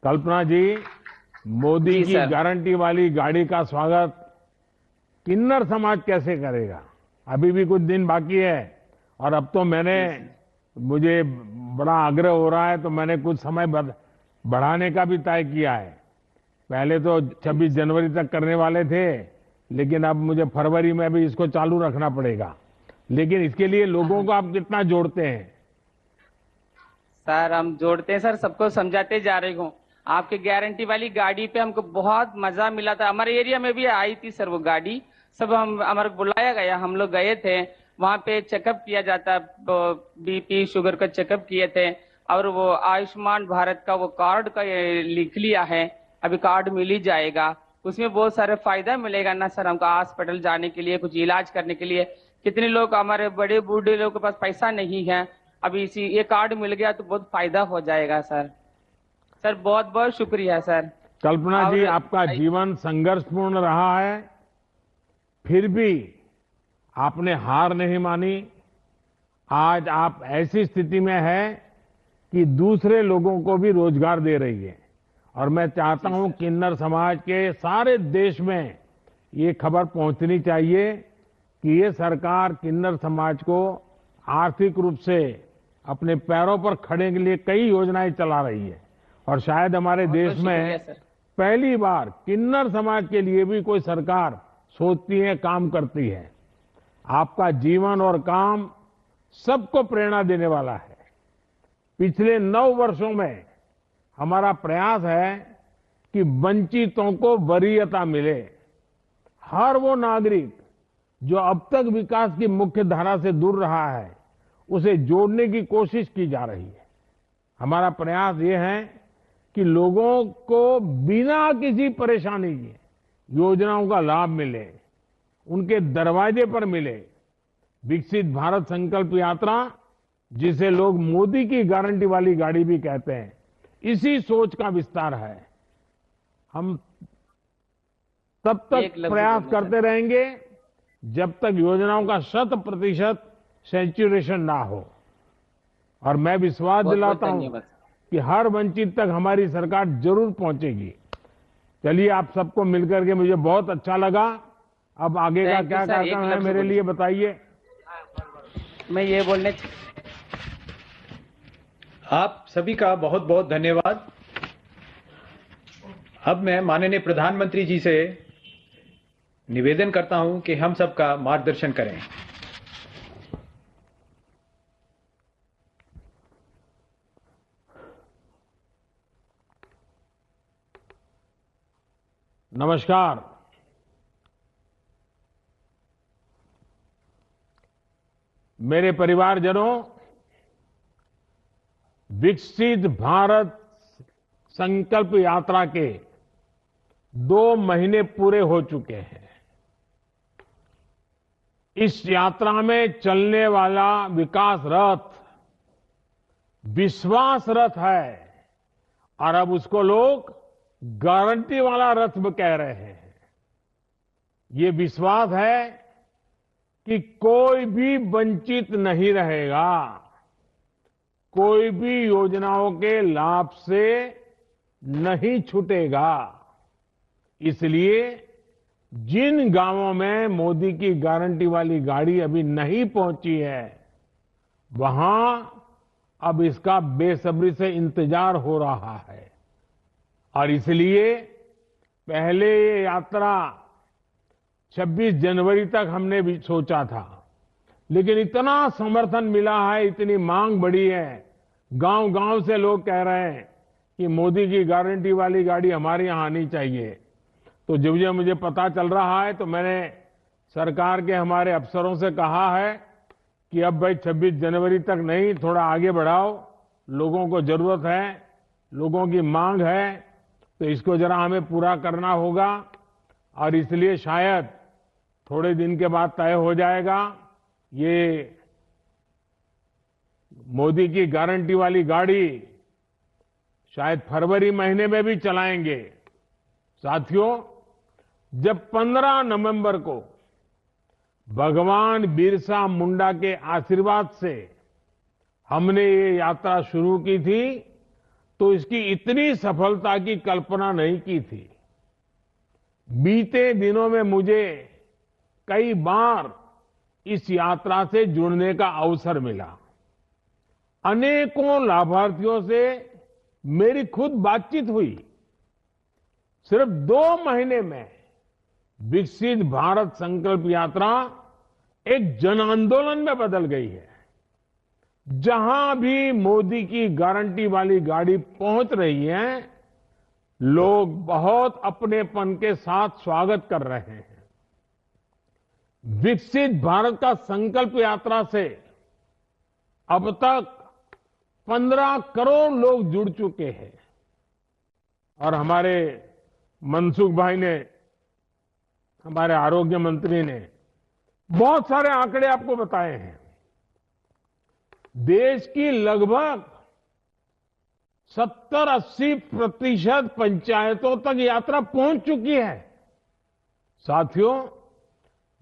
Speaker 1: कल्पना जी, मोदी
Speaker 7: जी
Speaker 1: की
Speaker 7: सर।
Speaker 1: गारंटी वाली गाड़ी का स्वागत किन्नर समाज कैसे करेगा? अभी भी कुछ दिन बाकी है और अब तो मुझे बड़ा आग्रह हो रहा है तो मैंने कुछ समय बढ़ाने का भी तय किया है। पहले तो 26 जनवरी तक करने वाले थे, लेकिन अब मुझे फरवरी में भी इसको चालू रखना पड़ेगा। लेकिन इसके लिए लोगों को आप कितना जोड़ते हैं?
Speaker 7: सर हम जोड़ते हैं सर, सबको समझाते जा रहे हूँ। आपके गारंटी वाली गाड़ी पे हमको बहुत मजा मिला था। हमारे एरिया में भी आई थी सर वो गाड़ी, सब हमारे बुलाया गया, हम लोग गए थे वहां पे, चेकअप किया जाता, बीपी शुगर का चेकअप किए थे। और वो आयुष्मान भारत का वो कार्ड का लिख लिया है, अभी कार्ड मिल ही जाएगा, उसमें बहुत सारे फायदा मिलेगा ना सर हमको हॉस्पिटल जाने के लिए, कुछ इलाज करने के लिए। कितने लोग हमारे बड़े बूढ़े लोगों के पास पैसा नहीं है, अभी इसी ये कार्ड मिल गया तो बहुत फायदा हो जाएगा सर। सर बहुत बहुत शुक्रिया सर।
Speaker 1: कल्पना जी, आपका जीवन संघर्षपूर्ण रहा है, फिर भी आपने हार नहीं मानी। आज आप ऐसी स्थिति में है कि दूसरे लोगों को भी रोजगार दे रही है। और मैं चाहता हूं किन्नर समाज के सारे देश में ये खबर पहुंचनी चाहिए कि ये सरकार किन्नर समाज को आर्थिक रूप से अपने पैरों पर खड़े के लिए कई योजनाएं चला रही है। और शायद हमारे देश में पहली बार किन्नर समाज के लिए भी कोई सरकार सोचती है, काम करती है। आपका जीवन और काम सबको प्रेरणा देने वाला है। पिछले 9 वर्षों में हमारा प्रयास है कि वंचितों को वरीयता मिले। हर वो नागरिक जो अब तक विकास की मुख्य धारा से दूर रहा है, उसे जोड़ने की कोशिश की जा रही है। हमारा प्रयास ये है कि लोगों को बिना किसी परेशानी के योजनाओं का लाभ मिले, उनके दरवाजे पर मिले। विकसित भारत संकल्प यात्रा, जिसे लोग मोदी की गारंटी वाली गाड़ी भी कहते हैं, इसी सोच का विस्तार है। हम तब तक प्रयास करते रहेंगे जब तक योजनाओं का 100% सैचुरेशन ना हो। और मैं विश्वास दिलाता हूं कि हर वंचित तक हमारी सरकार जरूर पहुंचेगी। चलिए, आप सबको मिलकर के मुझे बहुत अच्छा लगा। अब आगे का क्या कार्यक्रम है मेरे लिए बताइए।
Speaker 7: मैं ये बोलने,
Speaker 3: आप सभी का बहुत बहुत धन्यवाद। अब मैं माननीय प्रधानमंत्री जी से निवेदन करता हूं कि हम सबका मार्गदर्शन करें।
Speaker 1: नमस्कार। मेरे परिवारजनों, विकसित भारत संकल्प यात्रा के 2 महीने पूरे हो चुके हैं। इस यात्रा में चलने वाला विकास रथ विश्वास रथ है और अब उसको लोग गारंटी वाला रथ कह रहे हैं। ये विश्वास है कि कोई भी वंचित नहीं रहेगा, कोई भी योजनाओं के लाभ से नहीं छूटेगा। इसलिए जिन गांवों में मोदी की गारंटी वाली गाड़ी अभी नहीं पहुंची है, वहां अब इसका बेसब्री से इंतजार हो रहा है। और इसलिए पहले ये यात्रा 26 जनवरी तक हमने भी सोचा था, लेकिन इतना समर्थन मिला है, इतनी मांग बढ़ी है, गांव-गांव से लोग कह रहे हैं कि मोदी की गारंटी वाली गाड़ी हमारे यहां आनी चाहिए। तो जब मुझे पता चल रहा है तो मैंने सरकार के हमारे अफसरों से कहा है कि अब भाई 26 जनवरी तक नहीं, थोड़ा आगे बढ़ाओ, लोगों को जरूरत है, लोगों की मांग है, तो इसको जरा हमें पूरा करना होगा। और इसलिए शायद थोड़े दिन के बाद तय हो जाएगा। ये मोदी की गारंटी वाली गाड़ी शायद फरवरी महीने में भी चलाएंगे। साथियों, जब 15 नवंबर को भगवान बिरसा मुंडा के आशीर्वाद से हमने ये यात्रा शुरू की थी, तो इसकी इतनी सफलता की कल्पना नहीं की थी। बीते दिनों में मुझे कई बार इस यात्रा से जुड़ने का अवसर मिला। अनेकों लाभार्थियों से मेरी खुद बातचीत हुई। सिर्फ 2 महीने में विकसित भारत संकल्प यात्रा एक जन आंदोलन में बदल गई है। जहां भी मोदी की गारंटी वाली गाड़ी पहुंच रही है, लोग बहुत अपनेपन के साथ स्वागत कर रहे हैं। विकसित भारत का संकल्प यात्रा से अब तक 15 करोड़ लोग जुड़ चुके हैं। और हमारे मनसुख भाई ने, हमारे आरोग्य मंत्री ने बहुत सारे आंकड़े आपको बताए हैं। देश की लगभग 70-80% पंचायतों तक यात्रा पहुंच चुकी है। साथियों,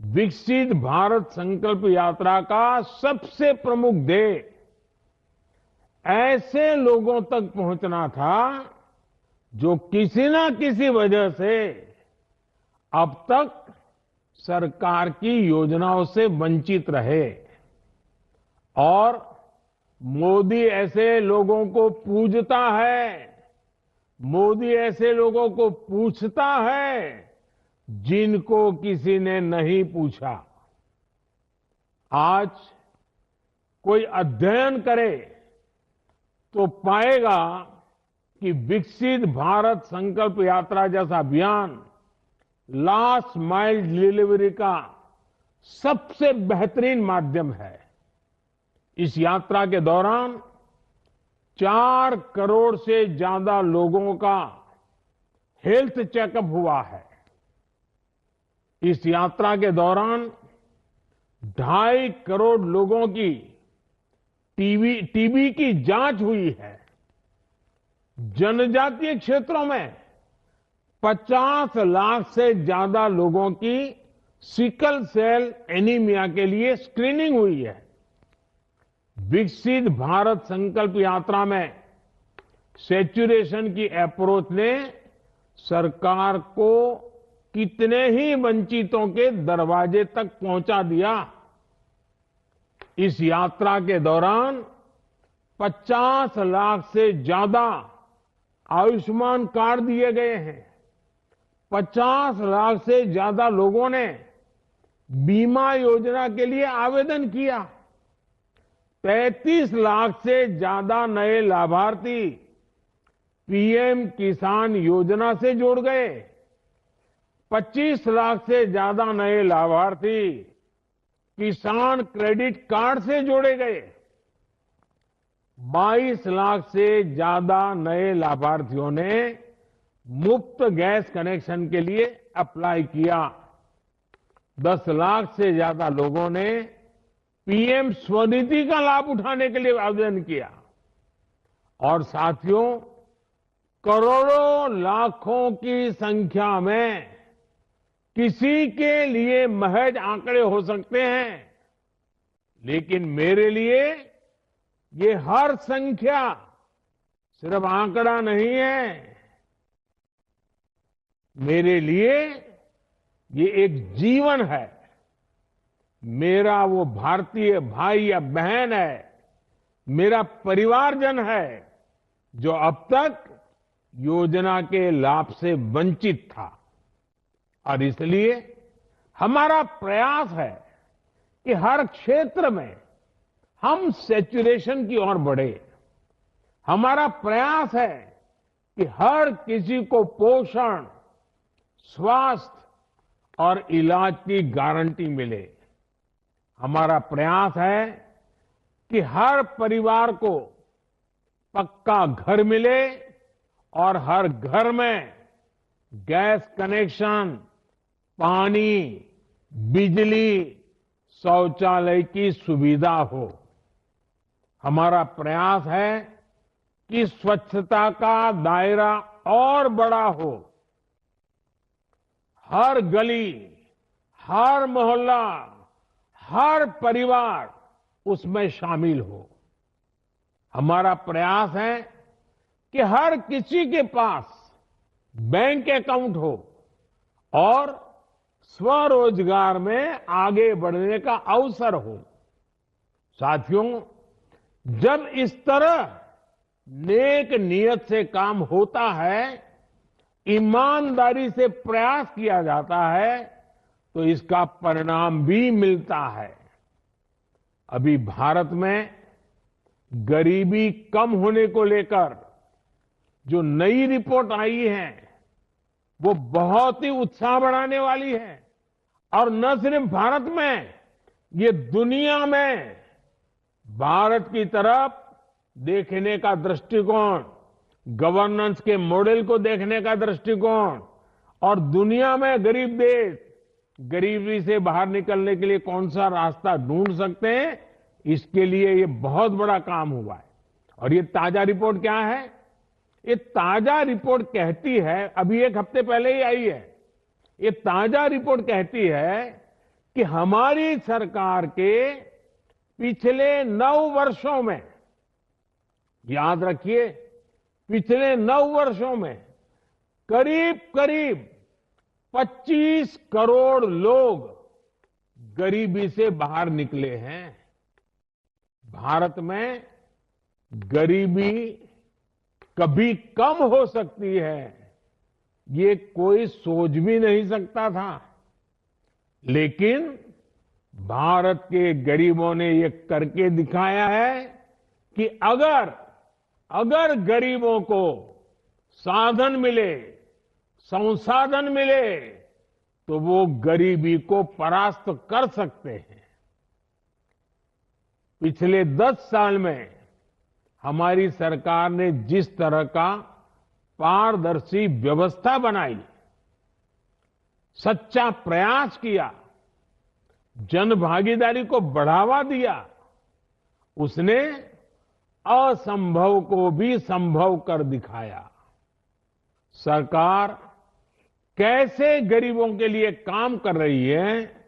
Speaker 1: विकसित भारत संकल्प यात्रा का सबसे प्रमुख ध्येय ऐसे लोगों तक पहुंचना था जो किसी ना किसी वजह से अब तक सरकार की योजनाओं से वंचित रहे। और मोदी ऐसे लोगों को पूजता है, मोदी ऐसे लोगों को पूछता है जिनको किसी ने नहीं पूछा। आज कोई अध्ययन करे तो पाएगा कि विकसित भारत संकल्प यात्रा जैसा अभियान लास्ट माइल डिलीवरी का सबसे बेहतरीन माध्यम है। इस यात्रा के दौरान 4 करोड़ से ज्यादा लोगों का हेल्थ चेकअप हुआ है। इस यात्रा के दौरान 2.5 करोड़ लोगों की टीबी की जांच हुई है। जनजातीय क्षेत्रों में 50 लाख से ज्यादा लोगों की सिकल सेल एनीमिया के लिए स्क्रीनिंग हुई है। विकसित भारत संकल्प यात्रा में सैचुरेशन की अप्रोच ने सरकार को कितने ही वंचितों के दरवाजे तक पहुंचा दिया। इस यात्रा के दौरान 50 लाख से ज्यादा आयुष्मान कार्ड दिए गए हैं। 50 लाख से ज्यादा लोगों ने बीमा योजना के लिए आवेदन किया। 33 लाख से ज्यादा नए लाभार्थी पीएम किसान योजना से जोड़ गए। 25 लाख से ज्यादा नए लाभार्थी किसान क्रेडिट कार्ड से जोड़े गए। 22 लाख से ज्यादा नए लाभार्थियों ने मुफ्त गैस कनेक्शन के लिए अप्लाई किया। 10 लाख से ज्यादा लोगों ने पीएम स्वनिधि का लाभ उठाने के लिए आवेदन किया। और साथियों, करोड़ों लाखों की संख्या में किसी के लिए महज आंकड़े हो सकते हैं, लेकिन मेरे लिए ये हर संख्या सिर्फ आंकड़ा नहीं है। मेरे लिए ये एक जीवन है। मेरा वो भारतीय भाई या बहन है, मेरा परिवारजन है जो अब तक योजना के लाभ से वंचित था। और इसलिए हमारा प्रयास है कि हर क्षेत्र में हम सैचुरेशन की ओर बढ़े। हमारा प्रयास है कि हर किसी को पोषण, स्वास्थ्य और इलाज की गारंटी मिले। हमारा प्रयास है कि हर परिवार को पक्का घर मिले और हर घर में गैस कनेक्शन, पानी, बिजली, शौचालय की सुविधा हो। हमारा प्रयास है कि स्वच्छता का दायरा और बड़ा हो। हर गली, हर मोहल्ला, हर परिवार उसमें शामिल हो। हमारा प्रयास है कि हर किसी के पास बैंक अकाउंट हो और स्वरोजगार में आगे बढ़ने का अवसर हो। साथियों, जब इस तरह नेक नियत से काम होता है, ईमानदारी से प्रयास किया जाता है, तो इसका परिणाम भी मिलता है। अभी भारत में गरीबी कम होने को लेकर जो नई रिपोर्ट आई है, वो बहुत ही उत्साह बढ़ाने वाली है। और न सिर्फ भारत में, ये दुनिया में भारत की तरफ देखने का दृष्टिकोण, गवर्नेंस के मॉडल को देखने का दृष्टिकोण और दुनिया में गरीब देश गरीबी से बाहर निकलने के लिए कौन सा रास्ता ढूंढ सकते हैं, इसके लिए ये बहुत बड़ा काम हुआ है। और ये ताजा रिपोर्ट क्या है? ये ताजा रिपोर्ट कहती है, अभी एक हफ्ते पहले ही आई है, ये ताजा रिपोर्ट कहती है कि हमारी सरकार के पिछले 9 वर्षों में, याद रखिए, पिछले 9 वर्षों में करीब करीब 25 करोड़ लोग गरीबी से बाहर निकले हैं। भारत में गरीबी कभी कम हो सकती है, ये कोई सोच भी नहीं सकता था। लेकिन भारत के गरीबों ने ये करके दिखाया है कि अगर गरीबों को साधन मिले, संसाधन मिले, तो वो गरीबी को परास्त कर सकते हैं। पिछले 10 साल में हमारी सरकार ने जिस तरह का पारदर्शी व्यवस्था बनाई, सच्चा प्रयास किया, जन भागीदारी को बढ़ावा दिया, उसने असंभव को भी संभव कर दिखाया। सरकार कैसे गरीबों के लिए काम कर रही है,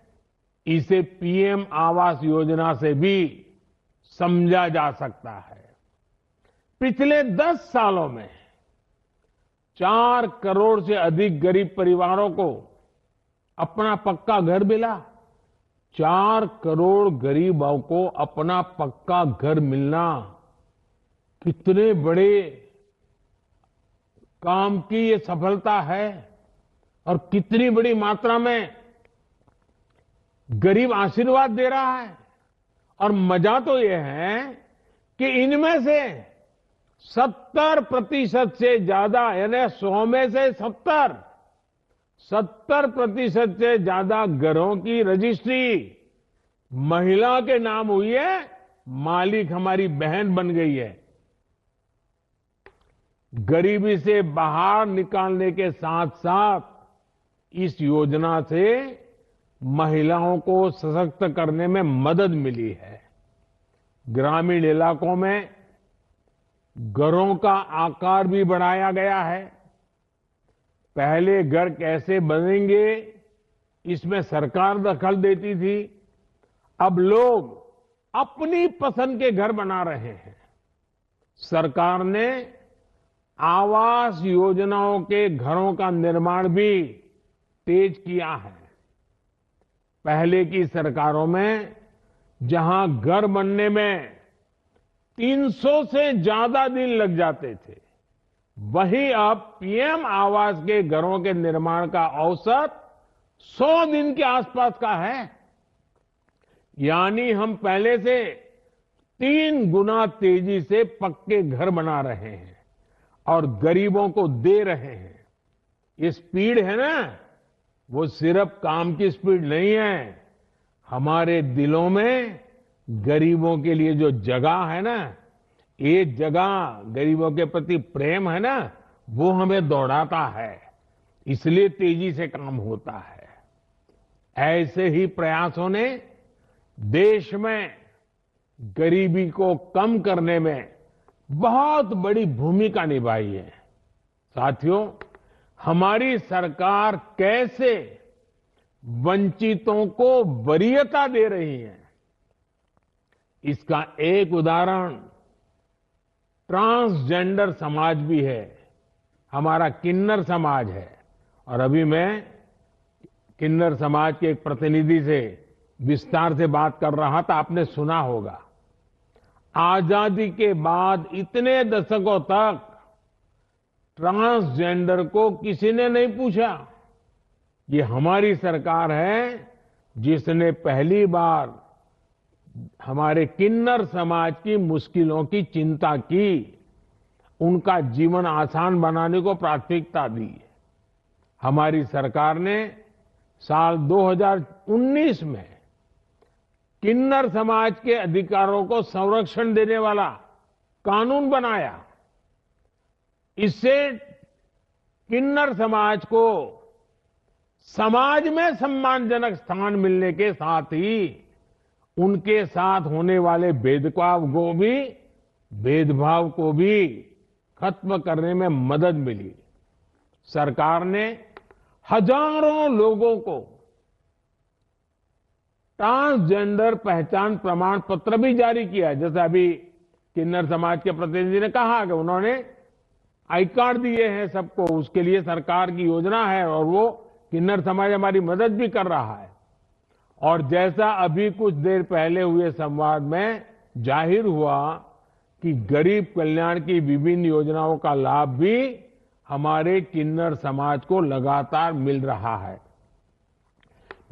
Speaker 1: इसे पीएम आवास योजना से भी समझा जा सकता है। पिछले 10 सालों में 4 करोड़ से अधिक गरीब परिवारों को अपना पक्का घर मिला। 4 करोड़ गरीबों को अपना पक्का घर मिलना कितने बड़े काम की ये सफलता है, और कितनी बड़ी मात्रा में गरीब आशीर्वाद दे रहा है। और मजा तो ये है कि इनमें से 70% से ज्यादा, यानी 100 में से 70% से ज्यादा घरों की रजिस्ट्री महिला के नाम हुई है। मालिक हमारी बहन बन गई है। गरीबी से बाहर निकालने के साथ साथ इस योजना से महिलाओं को सशक्त करने में मदद मिली है। ग्रामीण इलाकों में घरों का आकार भी बढ़ाया गया है। पहले घर कैसे बनेंगे, इसमें सरकार दखल देती थी। अब लोग अपनी पसंद के घर बना रहे हैं। सरकार ने आवास योजनाओं के घरों का निर्माण भी तेज किया है। पहले की सरकारों में जहां घर बनने में 300 से ज्यादा दिन लग जाते थे, वहीं अब पीएम आवास के घरों के निर्माण का औसत 100 दिन के आसपास का है। यानी हम पहले से 3 गुना तेजी से पक्के घर बना रहे हैं और गरीबों को दे रहे हैं। ये स्पीड है ना, वो सिर्फ काम की स्पीड नहीं है। हमारे दिलों में गरीबों के लिए जो जगह है ना, ये जगह गरीबों के प्रति प्रेम है ना, वो हमें दौड़ाता है। इसलिए तेजी से काम होता है। ऐसे ही प्रयासों ने देश में गरीबी को कम करने में बहुत बड़ी भूमिका निभाई है। साथियों, हमारी सरकार कैसे वंचितों को वरीयता दे रही है, इसका एक उदाहरण ट्रांसजेंडर समाज भी है। हमारा किन्नर समाज है। और अभी मैं किन्नर समाज के एक प्रतिनिधि से विस्तार से बात कर रहा था, आपने सुना होगा। आजादी के बाद इतने दशकों तक ट्रांसजेंडर को किसी ने नहीं पूछा। ये हमारी सरकार है जिसने पहली बार हमारे किन्नर समाज की मुश्किलों की चिंता की, उनका जीवन आसान बनाने को प्राथमिकता दी। हमारी सरकार ने साल 2019 में किन्नर समाज के अधिकारों को संरक्षण देने वाला कानून बनाया। इससे किन्नर समाज को समाज में सम्मानजनक स्थान मिलने के साथ ही उनके साथ होने वाले भेदभाव को भी खत्म करने में मदद मिली। सरकार ने हजारों लोगों को ट्रांसजेंडर पहचान प्रमाण पत्र भी जारी किया। जैसे अभी किन्नर समाज के प्रतिनिधि ने कहा कि उन्होंने आई कार्ड दिए हैं सबको, उसके लिए सरकार की योजना है और वो किन्नर समाज हमारी मदद भी कर रहा है। और जैसा अभी कुछ देर पहले हुए संवाद में जाहिर हुआ कि गरीब कल्याण की विभिन्न योजनाओं का लाभ भी हमारे किन्नर समाज को लगातार मिल रहा है।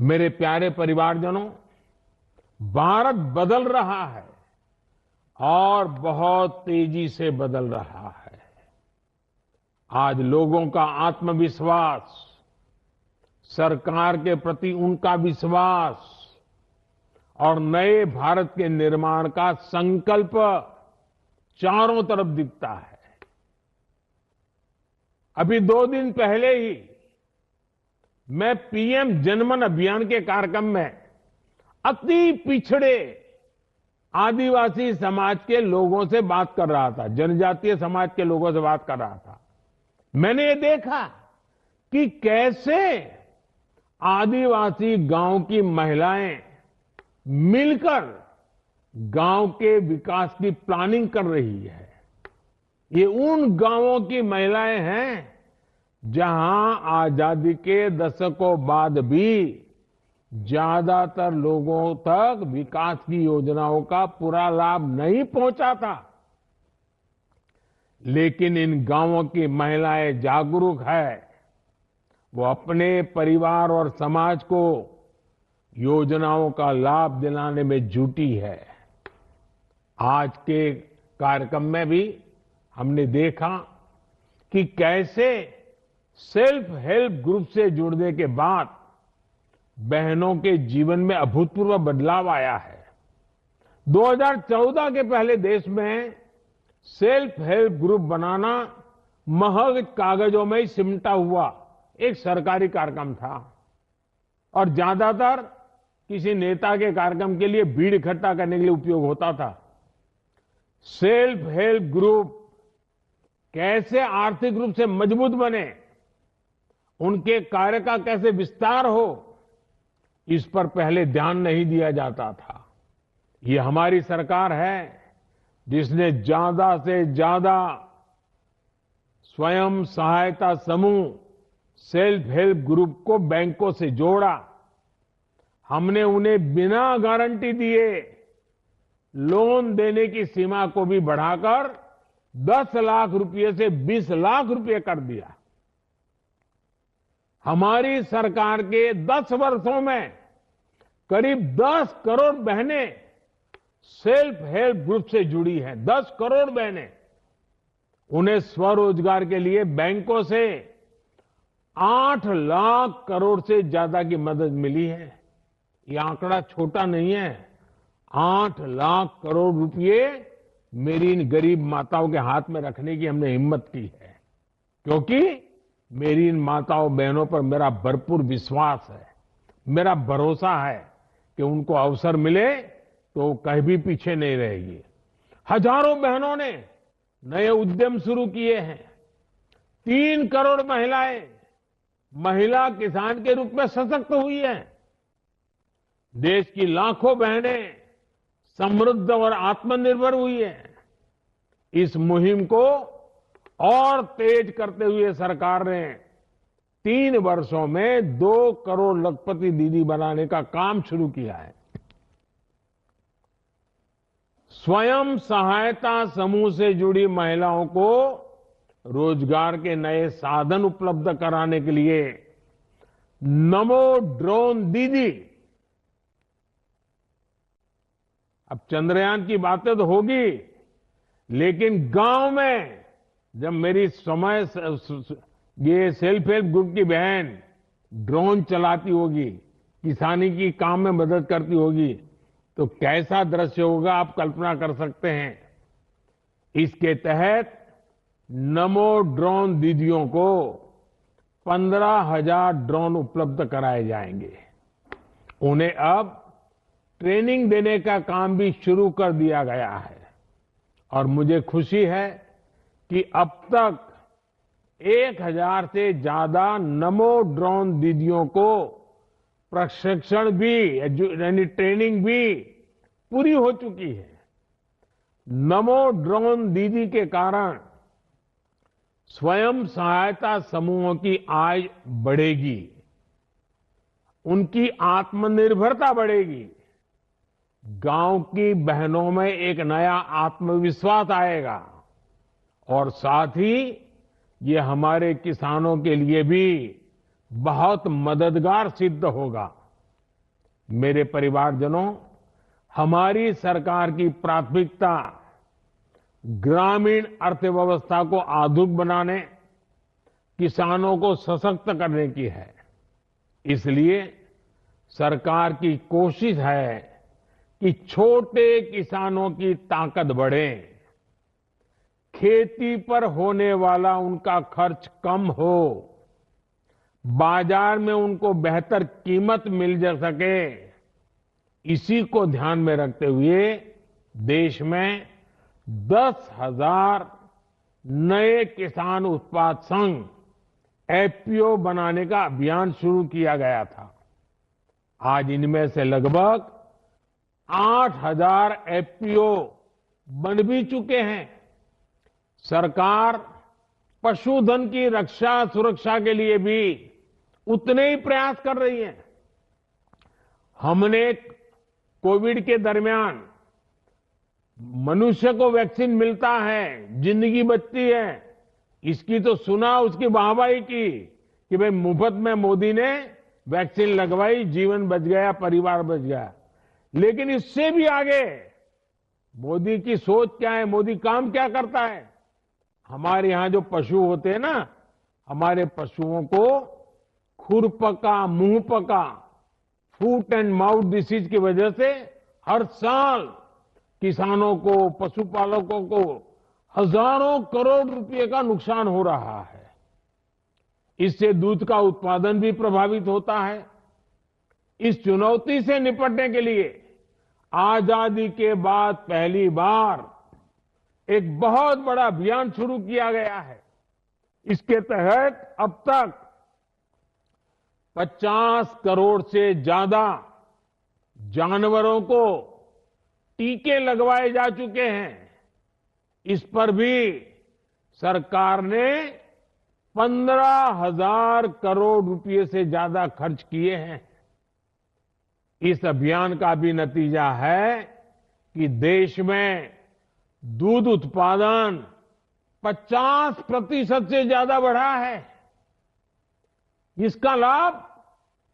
Speaker 1: मेरे प्यारे परिवारजनों, भारत बदल रहा है और बहुत तेजी से बदल रहा है। आज लोगों का आत्मविश्वास, सरकार के प्रति उनका विश्वास और नए भारत के निर्माण का संकल्प चारों तरफ दिखता है। अभी 2 दिन पहले ही मैं पीएम जनमन अभियान के कार्यक्रम में अति पिछड़े आदिवासी समाज के लोगों से बात कर रहा था, जनजातीय समाज के लोगों से बात कर रहा था। मैंने ये देखा कि कैसे आदिवासी गांव की महिलाएं मिलकर गांव के विकास की प्लानिंग कर रही है। ये उन गांवों की महिलाएं हैं जहां आजादी के दशकों बाद भी ज्यादातर लोगों तक विकास की योजनाओं का पूरा लाभ नहीं पहुंचा था। लेकिन इन गांवों की महिलाएं जागरूक है, वो अपने परिवार और समाज को योजनाओं का लाभ दिलाने में जुटी है। आज के कार्यक्रम में भी हमने देखा कि कैसे सेल्फ हेल्प ग्रुप से जुड़ने के बाद बहनों के जीवन में अभूतपूर्व बदलाव आया है। 2014 के पहले देश में सेल्फ हेल्प ग्रुप बनाना महज कागजों में ही सिमटा हुआ एक सरकारी कार्यक्रम था और ज्यादातर किसी नेता के कार्यक्रम के लिए भीड़ इकट्ठा करने के लिए उपयोग होता था। सेल्फ हेल्प ग्रुप कैसे आर्थिक रूप से मजबूत बने, उनके कार्य का कैसे विस्तार हो, इस पर पहले ध्यान नहीं दिया जाता था। ये हमारी सरकार है जिसने ज्यादा से ज्यादा स्वयं सहायता समूह सेल्फ हेल्प ग्रुप को बैंकों से जोड़ा। हमने उन्हें बिना गारंटी दिए लोन देने की सीमा को भी बढ़ाकर 10 लाख रुपए से 20 लाख रुपए कर दिया। हमारी सरकार के 10 वर्षों में करीब 10 करोड़ बहनें सेल्फ हेल्प ग्रुप से जुड़ी हैं। 10 करोड़ बहनें, उन्हें स्वरोजगार के लिए बैंकों से 8 लाख करोड़ से ज्यादा की मदद मिली है। ये आंकड़ा छोटा नहीं है। 8 लाख करोड़ रुपए मेरी इन गरीब माताओं के हाथ में रखने की हमने हिम्मत की है, क्योंकि मेरी इन माताओं बहनों पर मेरा भरपूर विश्वास है। मेरा भरोसा है कि उनको अवसर मिले तो कहीं भी पीछे नहीं रहेगी। हजारों बहनों ने नए उद्यम शुरू किए हैं। 3 करोड़ महिलाएं महिला किसान के रूप में सशक्त हुई हैं। देश की लाखों बहनें समृद्ध और आत्मनिर्भर हुई हैं। इस मुहिम को और तेज करते हुए सरकार ने 3 वर्षों में 2 करोड़ लखपति दीदी बनाने का काम शुरू किया है। स्वयं सहायता समूह से जुड़ी महिलाओं को रोजगार के नए साधन उपलब्ध कराने के लिए नमो ड्रोन दीदी। अब चंद्रयान की बातें तो होगी, लेकिन गांव में जब मेरी ये सेल्फ हेल्प ग्रुप की बहन ड्रोन चलाती होगी, किसानी की काम में मदद करती होगी, तो कैसा दृश्य होगा आप कल्पना कर सकते हैं। इसके तहत नमो ड्रोन दीदियों को 15,000 ड्रोन उपलब्ध कराए जाएंगे। उन्हें अब ट्रेनिंग देने का काम भी शुरू कर दिया गया है और मुझे खुशी है कि अब तक 1,000 से ज्यादा नमो ड्रोन दीदियों को प्रशिक्षण भी यानी ट्रेनिंग भी पूरी हो चुकी है। नमो ड्रोन दीदी के कारण स्वयं सहायता समूहों की आय बढ़ेगी, उनकी आत्मनिर्भरता बढ़ेगी, गांव की बहनों में एक नया आत्मविश्वास आएगा और साथ ही ये हमारे किसानों के लिए भी बहुत मददगार सिद्ध होगा। मेरे परिवारजनों, हमारी सरकार की प्राथमिकता ग्रामीण अर्थव्यवस्था को आधुनिक बनाने, किसानों को सशक्त करने की है। इसलिए सरकार की कोशिश है कि छोटे किसानों की ताकत बढ़े, खेती पर होने वाला उनका खर्च कम हो, बाजार में उनको बेहतर कीमत मिल जा सके। इसी को ध्यान में रखते हुए देश में 10,000 नए किसान उत्पाद संघ एफपीओ बनाने का अभियान शुरू किया गया था। आज इनमें से लगभग 8,000 एफपीओ बन भी चुके हैं। सरकार पशुधन की रक्षा सुरक्षा के लिए भी उतने ही प्रयास कर रही है। हमने कोविड के दरमियान मनुष्य को वैक्सीन मिलता है, जिंदगी बचती है, इसकी तो सुना, उसकी वाहवाही की कि भाई मुफ्त में मोदी ने वैक्सीन लगवाई, जीवन बच गया, परिवार बच गया। लेकिन इससे भी आगे मोदी की सोच क्या है, मोदी काम क्या करता है। हमारे यहां जो पशु होते हैं ना, हमारे पशुओं को खुरपका, मुंहपका, फूट एंड माउथ डिसीज की वजह से हर साल किसानों को, पशुपालकों को हजारों करोड़ रुपए का नुकसान हो रहा है। इससे दूध का उत्पादन भी प्रभावित होता है। इस चुनौती से निपटने के लिए आजादी के बाद पहली बार एक बहुत बड़ा अभियान शुरू किया गया है। इसके तहत अब तक 50 करोड़ से ज्यादा जानवरों को टीके लगवाए जा चुके हैं। इस पर भी सरकार ने 15,000 करोड़ रुपए से ज्यादा खर्च किए हैं। इस अभियान का भी नतीजा है कि देश में दूध उत्पादन 50% से ज्यादा बढ़ा है। इसका लाभ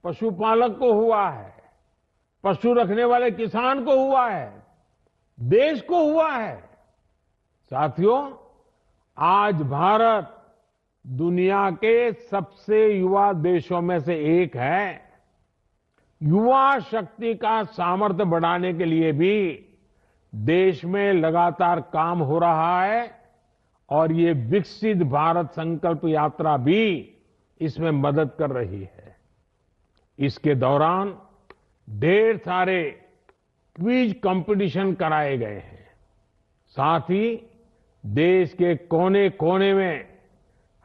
Speaker 1: पशुपालक को हुआ है, पशु रखने वाले किसान को हुआ है, देश को हुआ है। साथियों, आज भारत दुनिया के सबसे युवा देशों में से एक है। युवा शक्ति का सामर्थ्य बढ़ाने के लिए भी देश में लगातार काम हो रहा है और ये विकसित भारत संकल्प यात्रा भी इसमें मदद कर रही है। इसके दौरान ढेर सारे क्विज कंपटीशन कराए गए हैं। साथ ही देश के कोने कोने में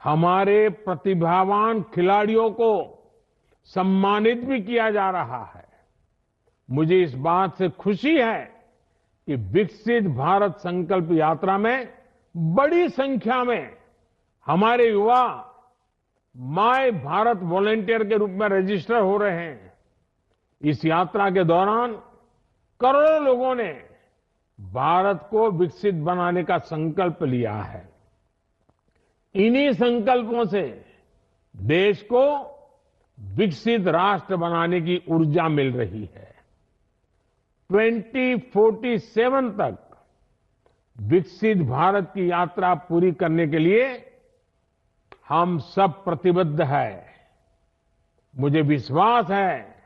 Speaker 1: हमारे प्रतिभावान खिलाड़ियों को सम्मानित भी किया जा रहा है। मुझे इस बात से खुशी है कि विकसित भारत संकल्प यात्रा में बड़ी संख्या में हमारे युवा माय भारत वॉलंटियर के रूप में रजिस्टर हो रहे हैं। इस यात्रा के दौरान करोड़ों लोगों ने भारत को विकसित बनाने का संकल्प लिया है। इन्हीं संकल्पों से देश को विकसित राष्ट्र बनाने की ऊर्जा मिल रही है। 2047 तक विकसित भारत की यात्रा पूरी करने के लिए हम सब प्रतिबद्ध हैं। मुझे विश्वास है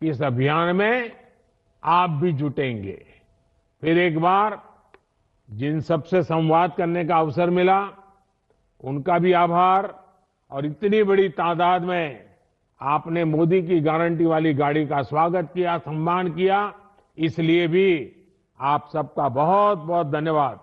Speaker 1: कि इस अभियान में आप भी जुटेंगे। फिर एक बार जिन सबसे संवाद करने का अवसर मिला उनका भी आभार, और इतनी बड़ी तादाद में आपने मोदी की गारंटी वाली गाड़ी का स्वागत किया, सम्मान किया, इसलिए भी आप सबका बहुत बहुत धन्यवाद।